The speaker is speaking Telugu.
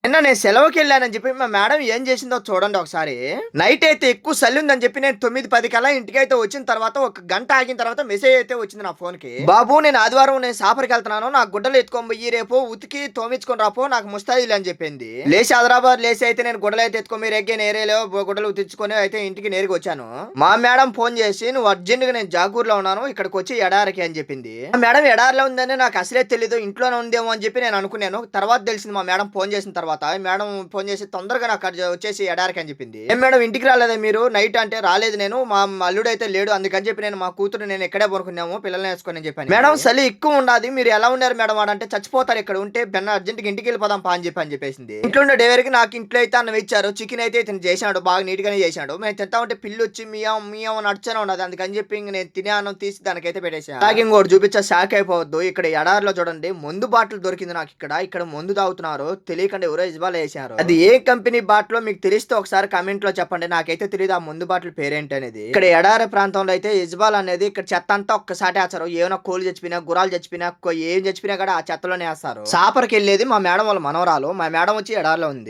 నిన్న నేను సెలవుకి వెళ్ళానని చెప్పి మా మేడం ఏం చేసిందో చూడండి ఒకసారి. నైట్ అయితే ఎక్కువ చలి ఉందని చెప్పి నేను 9:10 కల్లా ఇంటికైతే వచ్చిన తర్వాత ఒక గంట ఆగిన తర్వాత మెసేజ్ అయితే వచ్చింది నా ఫోన్ కి. బాబు నేను ఆదివారం నేను సాపర్కి వెళ్తున్నాను, నాకు గుడ్డలు ఎత్తుకొని పోయి రేపు ఉతికి తోమించుకొని రాపో, నాకు ముస్తాయిల్ అని చెప్పింది. లేచి హైదరాబాద్ లేచి అయితే నేను గుడ్డలు అయితే ఎత్తుకొని రేగే నేరేలో గుడ్డలు ఉతించుకొని అయితే ఇంటికి నేరుగా వచ్చాను. మా మేడం ఫోన్ చేసి నువ్వు అర్జెంట్ గా నేను జాగూర్లో ఉన్నాను, ఇక్కడికి వచ్చి ఎడారికి అని చెప్పింది. మా మేడం ఎడారిలో ఉందని నాకు అసలే తెలీదు, ఇంట్లోనే ఉందేమో అని చెప్పి నేను అనుకున్నాను. తర్వాత తెలిసింది మా మేడం ఫోన్ చేసిన తర్వాత. మేడం ఫోన్ చేసి తొందరగా నాకు వచ్చేసి ఎడారికి అని చెప్పింది. ఏం మేడం ఇంటికి రాలేదా మీరు నైట్ అంటే? రాలేదు నేను, మా అల్లుడు అయితే లేడు, అందుకని చెప్పి నేను మా కూతురు నేను ఎక్కడే పడుకున్నాము పిల్లల్ని వేసుకొని అని చెప్పాను. మేడం చలి ఎక్కువ ఉండదు, మీరు ఎలా ఉన్నారు మేడం అంటే చచ్చిపోతారు ఇక్కడ ఉంటే, బెన్న అర్జెంట్ గా ఇంటికి వెళ్ళిపోదాం పా అని చెప్పేసింది. ఇంట్లో ఉండే డేవరికి నాకు ఇంట్లో అయితే అన్నం ఇచ్చారు, చికెన్ అయితే ఇతను చేశాడు, బాగా నీట్ గానే చేశాడు. మేము తింటా ఉంటే పిల్లి వచ్చి మియాం నడిచానే ఉండదు, అందుకని చెప్పి ఇంక నేను తినే అన్నం తీసి దానికైతే పెట్టేసాను. అలాగే ఇంకోటి చూపించా, షాక్ అయిపోవద్దు. ఇక్కడ ఎడారిలో చూడండి మందు బాటిల్ దొరికింది నాకు. ఇక్కడ మందు తాగుతున్నారు, తెలియకుండా ఎవరో ఇజ్బాల్ వేసారు. అది ఏ కంపెనీ బాటిల్ మీకు తెలిస్తే ఒకసారి కామెంట్ లో చెప్పండి, నాకైతే తెలియదు ఆ మందు బాటిల్ పేరేంటి అనేది. ఇక్కడ ఎడారి ప్రాంతంలో అయితే ఇజ్బాల్ అనేది ఇక్కడ చెత్త అంతా ఒక్కసారి వేస్తారు. ఏమైనా కోళ్ళు చచ్చిపోయినా, గుర్రాలు చచ్చిపోయినా, ఏం చచ్చిపోయినా కూడా ఆ చెత్తలోనే వేస్తారు. సాపర్కి వెళ్ళేది మా మేడం వాళ్ళ మనవరాలు. మా మేడం వచ్చి ఎడారిలో ఉంది.